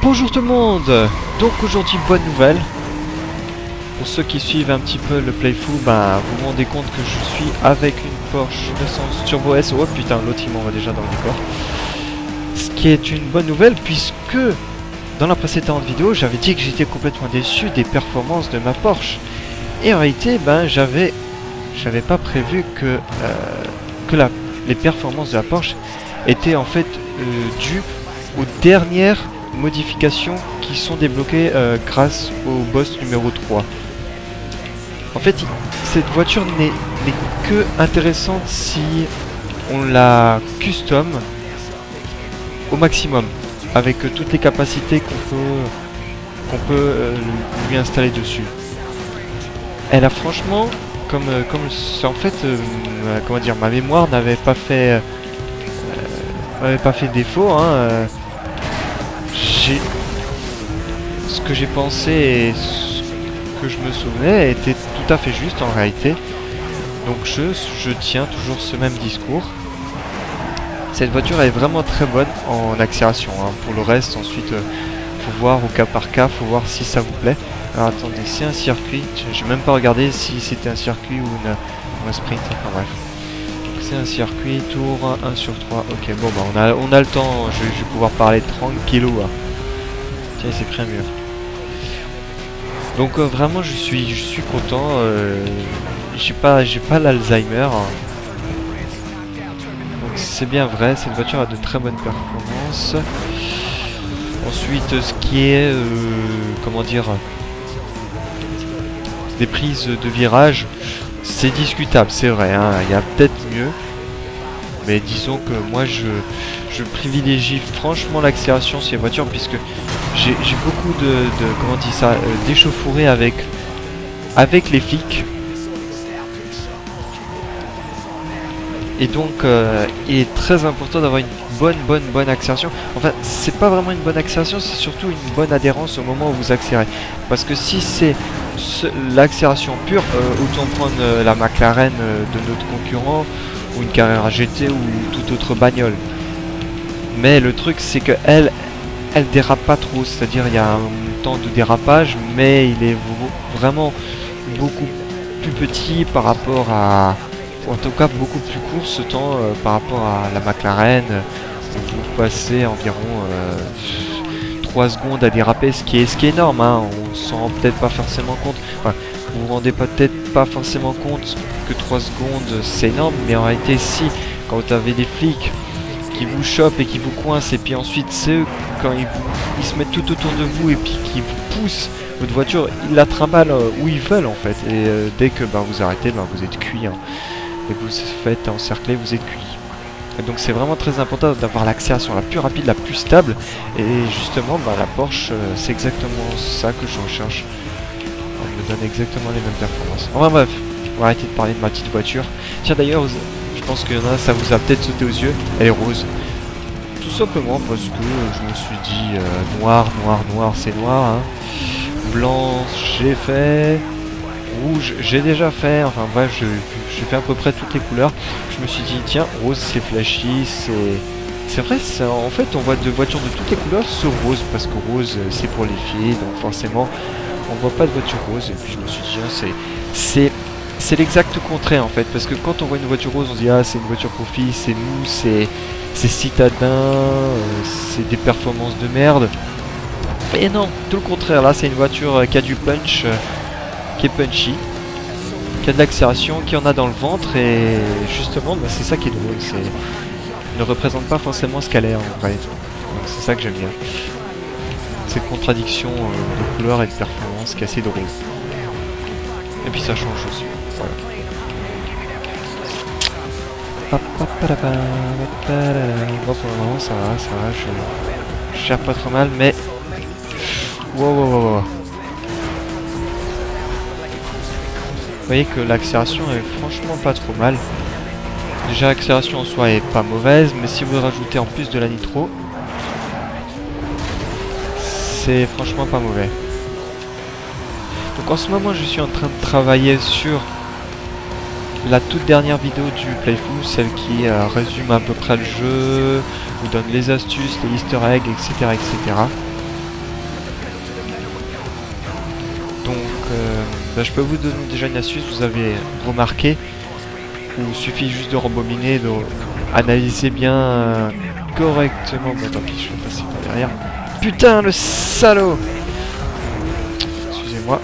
Bonjour tout le monde. Donc aujourd'hui bonne nouvelle. Pour ceux qui suivent un petit peu le playthrough, bah, vous vous rendez compte que je suis avec une Porsche 911 Turbo S. Oh putain, l'autre il m'en va déjà dans le décor. Ce qui est une bonne nouvelle puisque dans la précédente vidéo j'avais dit que j'étais complètement déçu des performances de ma Porsche. Et en réalité, ben j'avais pas prévu que les performances de la Porsche étaient en fait dues aux dernières modifications qui sont débloquées grâce au boss numéro 3. En fait, cette voiture n'est que intéressante si on la custom au maximum, avec toutes les capacités qu'on peut lui installer dessus. Elle a franchement, comme en fait, comment dire, ma mémoire n'avait pas fait défaut, hein, ce que j'ai pensé et ce que je me souvenais était tout à fait juste en réalité. Donc je tiens toujours ce même discours. Cette voiture est vraiment très bonne en accélération, hein. Pour le reste, ensuite, faut voir au cas par cas, faut voir si ça vous plaît. Alors attendez, c'est un circuit, j'ai même pas regardé si c'était un circuit ou un sprint, enfin bref. C'est un circuit, tour 1 sur 3, ok, bon bah on a le temps, je vais pouvoir parler tranquillou. Hein. Tiens, il s'est pris un mur. Donc vraiment je suis content, j'ai pas l'Alzheimer. Hein. Donc c'est bien vrai, cette voiture a de très bonnes performances. Ensuite ce qui est, comment dire, des prises de virage, c'est discutable, c'est vrai, hein, il y a peut-être mieux. Mais disons que moi je privilégie franchement l'accélération sur les voitures puisque j'ai beaucoup comment on dit ça, d'échauffourées avec les flics. Et donc il est très important d'avoir une bonne accélération. Enfin, c'est pas vraiment une bonne accélération, c'est surtout une bonne adhérence au moment où vous accélérez. Parce que si c'est l'accélération pure, autant prendre la McLaren de notre concurrent, ou une Carrera GT ou toute autre bagnole. Mais le truc c'est que elle dérape pas trop, c'est-à-dire il y a un temps de dérapage, mais il est vraiment beaucoup plus petit par rapport à, en tout cas beaucoup plus court ce temps par rapport à la McLaren, où vous passez environ 3 secondes à déraper, ce qui est énorme, hein. On s'en rend peut-être pas forcément compte. Enfin, vous vous rendez peut-être pas forcément compte que 3 secondes c'est énorme, mais en réalité si, quand vous avez des flics qui vous chopent et qui vous coincent, et puis ensuite c'est eux, quand ils se mettent tout autour de vous et puis qui vous poussent votre voiture, ils la trimballent où ils veulent en fait, et dès que vous arrêtez, vous êtes cuit, hein. Et vous faites encercler, vous êtes cuit. Et donc c'est vraiment très important d'avoir l'accélération la plus rapide, la plus stable, et justement la Porsche c'est exactement ça que je recherche. Elle me donne exactement les mêmes performances. Enfin bref, on va arrêter de parler de ma petite voiture. Tiens d'ailleurs, je pense qu'il y en a, ça vous a peut-être sauté aux yeux, elle est rose. Tout simplement parce que je me suis dit noir c'est noir, hein. Blanc j'ai fait, rouge j'ai déjà fait, enfin bref j'ai fait à peu près toutes les couleurs. Je me suis dit tiens, rose c'est flashy, c'est vrai, en fait on voit de voitures de toutes les couleurs sauf rose, parce que rose c'est pour les filles, donc forcément on voit pas de voiture rose. Et puis je me suis dit c'est l'exact contraire en fait, parce que quand on voit une voiture rose on se dit ah c'est une voiture pour filles, c'est mou, c'est citadin, c'est des performances de merde. Et non, tout le contraire, là c'est une voiture qui a du punch, qui est punchy, qui a de l'accélération, qui en a dans le ventre, et justement c'est ça qui est drôle, ne représente pas forcément ce qu'elle est en vrai. Donc c'est ça que j'aime bien. Cette contradiction de couleur et de performance qui est assez drôle. Et puis ça change aussi. Voilà. Bon, pour le moment ça va, je gère pas trop mal, mais wow. Vous voyez que l'accélération est franchement pas trop mal. Déjà l'accélération en soi est pas mauvaise, mais si vous rajoutez en plus de la nitro, c'est franchement pas mauvais. Donc en ce moment je suis en train de travailler sur la toute dernière vidéo du playthrough, celle qui résume à peu près le jeu, vous donne les astuces, les easter eggs, etc. Là, je peux vous donner déjà une astuce, vous avez remarqué, il suffit juste de rembobiner, de analyser bien correctement. Bon, tant pis, je vais passer par derrière. Putain, le salaud! Excusez-moi.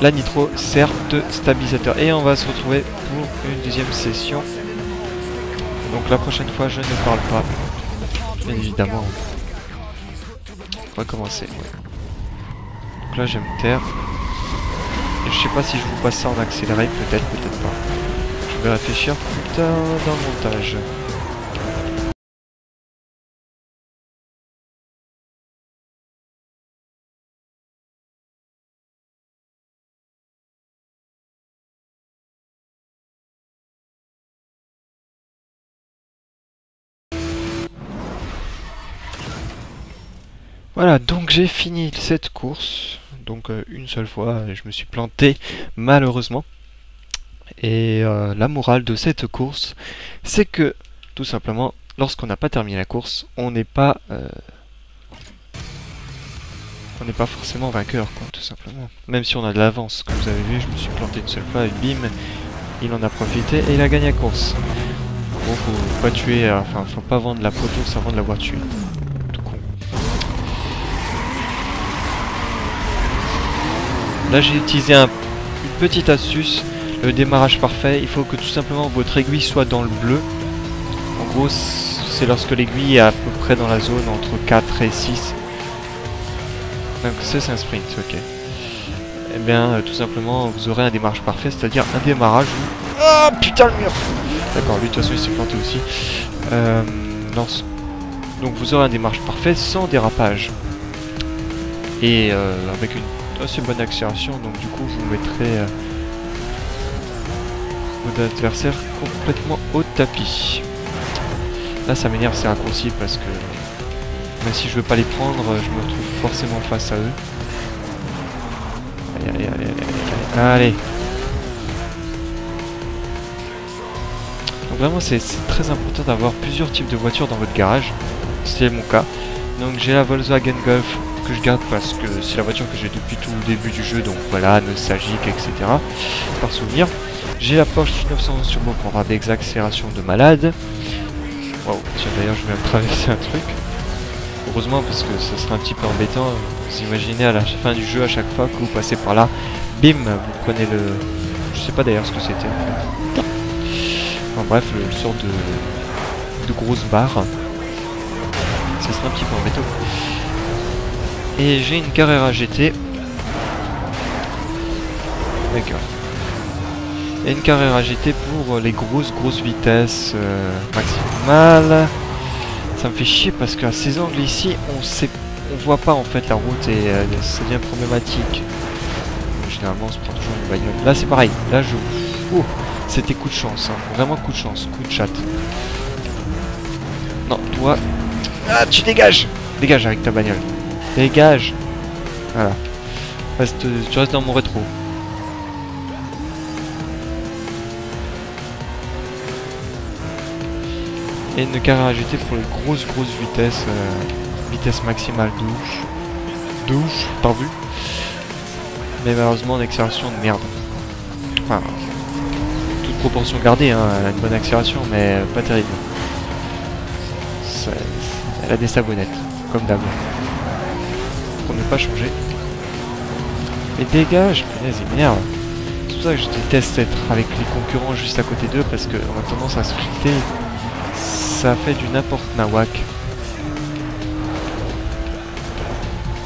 La nitro sert de stabilisateur. Et on va se retrouver pour une deuxième session. Donc la prochaine fois, je ne parle pas. Bien évidemment. On va commencer. Donc là, je vais me taire. Et je sais pas si je vous passe ça en accéléré, peut-être, peut-être pas. Je vais réfléchir plus tard dans le montage. Voilà, donc j'ai fini cette course. Donc une seule fois, je me suis planté malheureusement. Et la morale de cette course, c'est que tout simplement, lorsqu'on n'a pas terminé la course, on n'est pas forcément vainqueur, quoi, tout simplement. Même si on a de l'avance, comme vous avez vu, je me suis planté une seule fois et bim, il en a profité et il a gagné la course. Bon, faut pas tuer, enfin, faut pas vendre la poteau avant de l'avoir tué. Tout con. Là, j'ai utilisé une petite astuce. Le démarrage parfait, il faut que tout simplement votre aiguille soit dans le bleu. En gros, c'est lorsque l'aiguille est à peu près dans la zone entre 4 et 6. Donc c'est un sprint, ok. Et bien, tout simplement, vous aurez un démarrage parfait, c'est-à-dire un démarrage où... Oh putain, le mur! D'accord, lui de toute façon il s'est planté aussi. Donc vous aurez un démarrage parfait sans dérapage. Et avec une assez bonne accélération, donc du coup vous mettrez... votre adversaire complètement au tapis. Là ça m'énerve ces raccourcis parce que même si je veux pas les prendre, je me retrouve forcément face à eux. Allez, allez, allez, allez, allez, allez. Donc vraiment c'est très important d'avoir plusieurs types de voitures dans votre garage. C'est mon cas. Donc j'ai la Volkswagen Golf que je garde parce que c'est la voiture que j'ai depuis tout le début du jeu, donc voilà, nostalgique, etc. Par souvenir. J'ai la Porsche 911 Turbo pour avoir des accélérations de malade. Waouh, tiens d'ailleurs je viens de traverser un truc. Heureusement parce que ça serait un petit peu embêtant. Vous imaginez à la fin du jeu, à chaque fois que vous passez par là, bim, vous prenez le... Je sais pas d'ailleurs ce que c'était en fait. Enfin bref, le sort de grosse barre. Ça serait un petit peu embêtant. Et j'ai une Carrera GT. D'accord. Et une Carrera GT pour les grosses vitesses maximales. Ça me fait chier parce qu'à ces angles ici, on voit pas en fait la route et ça devient problématique. Généralement, on se prend toujours une bagnole. Là, c'est pareil. Là, oh, c'était coup de chance, hein. Vraiment coup de chance, coup de chat. Non, toi... Ah, tu dégages! Dégage avec ta bagnole. Dégage! Voilà. Tu restes dans mon rétro. Et une Carrera GT pour les grosses vitesses. Vitesse maximale 12. T'as vu? Mais malheureusement, une accélération de merde. Enfin, toute proportion gardée, hein, elle a une bonne accélération, mais pas terrible. Elle a des sabonnettes, comme d'hab. Pour ne pas changer. Et dégage, punaise, il m'énerve. C'est pour ça que je déteste être avec les concurrents juste à côté d'eux, parce qu'on a tendance à se friter. Ça fait du n'importe nawak.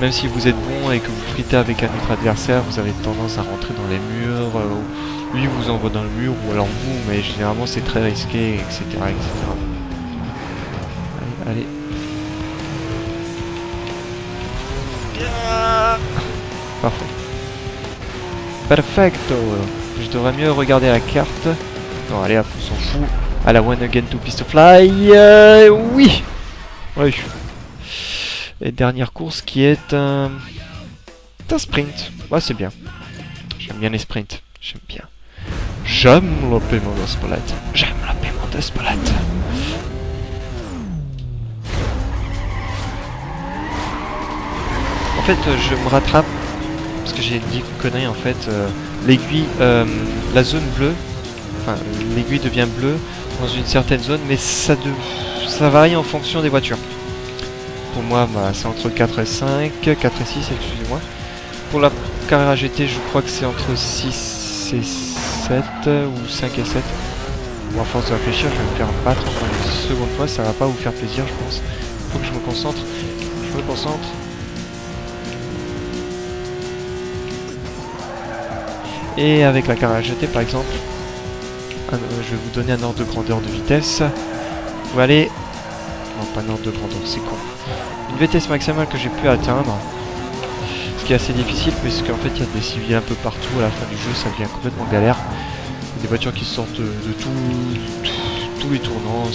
Même si vous êtes bon et que vous fritez avec un autre adversaire, vous avez tendance à rentrer dans les murs. Lui vous envoie dans le mur, ou alors vous, mais généralement c'est très risqué, etc. etc. Allez, allez. Parfait. Perfecto. Je devrais mieux regarder la carte. Non, allez, hop, on s'en fout. À la one again to piste fly. Oui. Oui. Et dernière course qui est un sprint. Ouais, c'est bien. J'aime bien les sprints. J'aime bien. J'aime le paiement de Spolette. J'aime le paiement de Spolette. En fait, je me rattrape parce que j'ai dit une connerie en fait. L'aiguille, la zone bleue, enfin l'aiguille devient bleue dans une certaine zone, mais ça varie en fonction des voitures. Pour moi, bah, c'est entre 4 et 5, 4 et 6, excusez-moi. Pour la Carrera GT, je crois que c'est entre 6 et 7, ou 5 et 7. Bon, à force de réfléchir, je vais me faire battre encore une seconde fois, ça va pas vous faire plaisir, je pense. Faut que je me concentre. Je me concentre. Et avec la Carrera GT, par exemple, je vais vous donner un ordre de grandeur de vitesse. Vous allez... Non, pas un ordre de grandeur, c'est con. Une vitesse maximale que j'ai pu atteindre. Ce qui est assez difficile, puisqu'en fait, il y a des civils un peu partout. À la fin du jeu, ça devient complètement galère. Il y a des voitures qui sortent de tous les tournants.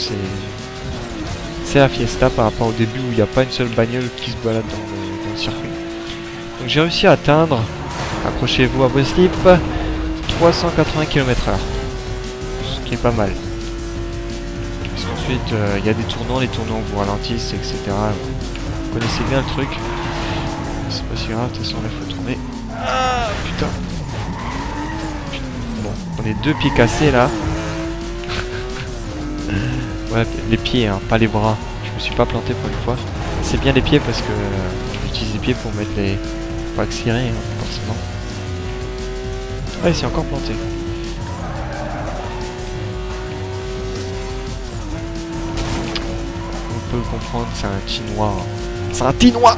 C'est la fiesta par rapport au début où il n'y a pas une seule bagnole qui se balade dans le circuit. Donc j'ai réussi à atteindre, accrochez-vous à vos slips, 380 km/h. Ce qui est pas mal. Parce qu'ensuite il y a des tournants, les tournants vous ralentissent, etc. Vous connaissez bien le truc. C'est pas si grave, de toute façon là il faut tourner. Ah putain. Bon, on est deux pieds cassés là. Ouais, les pieds, hein, pas les bras. Je me suis pas planté pour une fois. C'est bien les pieds parce que j'utilise les pieds pour mettre les... pour accélérer, hein, forcément. Ouais, c'est encore planté. On peut comprendre, c'est un Chinois. C'est un Tinois.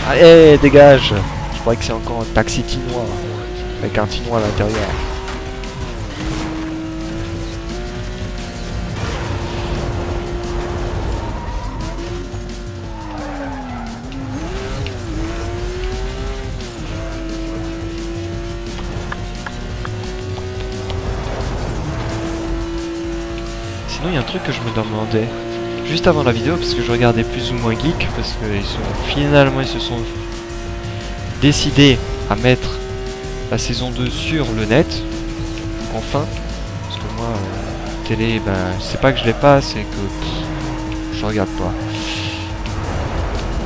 Allez, dégage. Je croyais que c'est encore un taxi Tinois. Avec un Tinois à l'intérieur. Sinon, il y a un truc que je me demandais juste avant la vidéo, parce que je regardais plus ou moins Geek, parce que finalement ils se sont décidés à mettre la saison 2 sur le net, enfin, parce que moi, télé, ben, c'est pas que je l'ai pas, c'est que je regarde pas.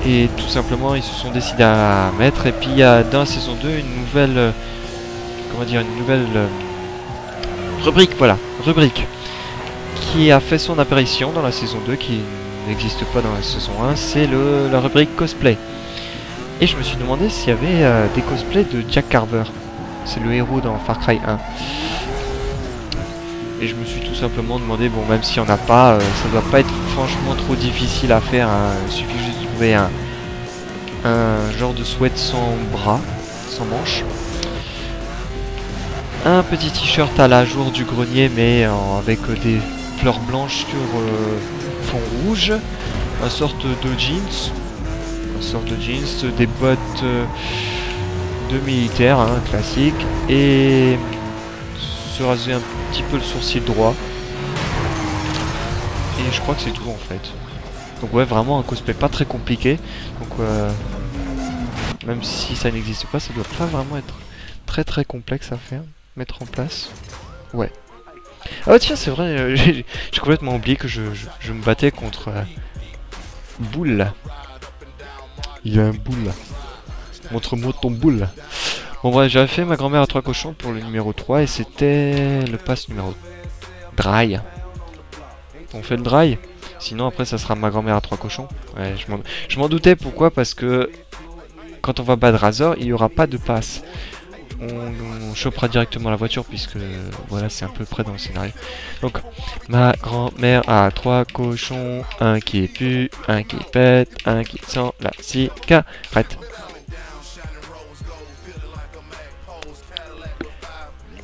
Et tout simplement, ils se sont décidés à mettre, et puis il y a dans la saison 2 une nouvelle, comment dire, une nouvelle rubrique, voilà, rubrique, qui a fait son apparition dans la saison 2, qui n'existe pas dans la saison 1, c'est la rubrique cosplay. Et je me suis demandé s'il y avait des cosplays de Jack Carver. C'est le héros dans Far Cry 1. Et je me suis tout simplement demandé, bon, même s'il n'y en a pas, ça doit pas être franchement trop difficile à faire. Hein. Il suffit juste de trouver un genre de sweat sans bras, sans manches. Un petit t-shirt à la jour du grenier, mais avec des fleurs blanches sur fond rouge, une sorte de jeans, des bottes de militaire, hein, classique, et se raser un petit peu le sourcil droit. Et je crois que c'est tout en fait. Donc ouais, vraiment un cosplay pas très compliqué. Donc même si ça n'existe pas, ça doit pas vraiment être très complexe à faire, mettre en place. Ouais. Ah tiens, c'est vrai, j'ai complètement oublié que je me battais contre Boule. Il y a un boule. Montre-moi ton boule. Bon bref, j'avais fait ma grand-mère à 3 cochons pour le numéro 3 et c'était le pass numéro dry. On fait le dry. Sinon après ça sera ma grand-mère à 3 cochons. Ouais, je m'en doutais, pourquoi? Parce que quand on va battre Razor, il n'y aura pas de pass. On chopera directement la voiture puisque voilà, c'est à peu près dans le scénario. Donc ma grand-mère a 3 cochons, un qui pue, un qui pète, un qui sent la cigarette.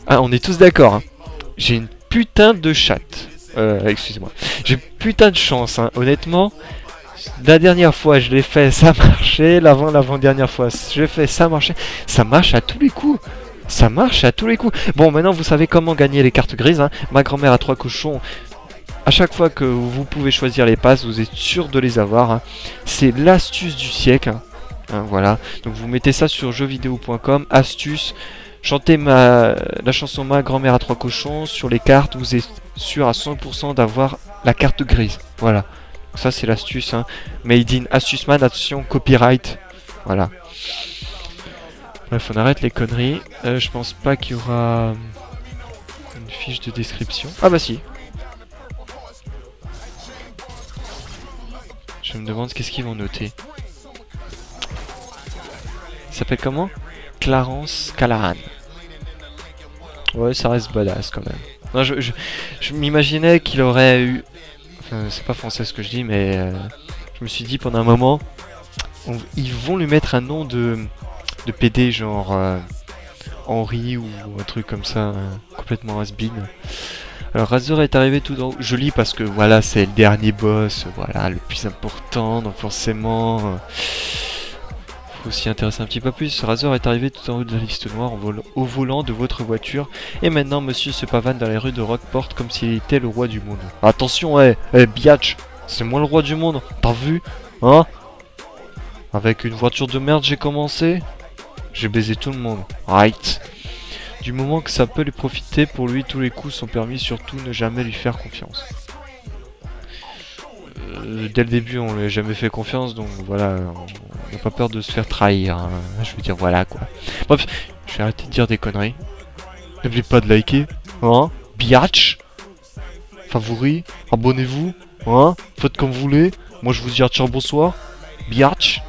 Ah, on est tous d'accord, hein. J'ai une putain de chatte. Excusez-moi. J'ai putain de chance, hein. Honnêtement. La dernière fois je l'ai fait, ça marchait. L'avant-dernière fois je l'ai fait, ça marchait. Ça marche à tous les coups. Ça marche à tous les coups. Bon, maintenant vous savez comment gagner les cartes grises, hein. Ma grand-mère a 3 cochons. À chaque fois que vous pouvez choisir les passes, vous êtes sûr de les avoir, hein. C'est l'astuce du siècle, hein. Hein, voilà. Donc vous mettez ça sur jeuxvideo.com, astuce. Chantez la chanson Ma grand-mère a 3 cochons. Sur les cartes, vous êtes sûr à 100% d'avoir la carte grise. Voilà. Ça c'est l'astuce, hein. Made in Astuceman, attention, copyright. Voilà. Bref, on arrête les conneries. Je pense pas qu'il y aura une fiche de description. Ah bah si. Je me demande qu'est-ce qu'ils vont noter. Il s'appelle comment? Clarence Callahan. Ouais, ça reste badass quand même. Non, je m'imaginais qu'il aurait eu... Enfin, c'est pas français ce que je dis, mais... je me suis dit pendant un moment... Ils vont lui mettre un nom de PD, genre... Henri ou un truc comme ça, complètement has-been. Alors Razor est arrivé tout en haut. Je lis parce que voilà, c'est le dernier boss, voilà, le plus important, donc forcément... faut s'y intéresser un petit peu plus. Razor est arrivé tout en haut de la liste noire au volant de votre voiture. Et maintenant, monsieur se pavane dans les rues de Rockport comme s'il était le roi du monde. Attention, biatch, c'est moi le roi du monde, t'as vu? Hein? Avec une voiture de merde, j'ai commencé. J'ai baisé tout le monde. Right. Du moment que ça peut lui profiter, pour lui, tous les coups sont permis, surtout ne jamais lui faire confiance. Dès le début, on lui a jamais fait confiance, donc voilà, on n'a pas peur de se faire trahir. Hein. Je veux dire, voilà quoi. Bref, je vais arrêter de dire des conneries. N'oubliez pas de liker, hein, biatch, favori, abonnez-vous, hein, faites comme vous voulez. Moi je vous dis à ciao, bonsoir, biatch.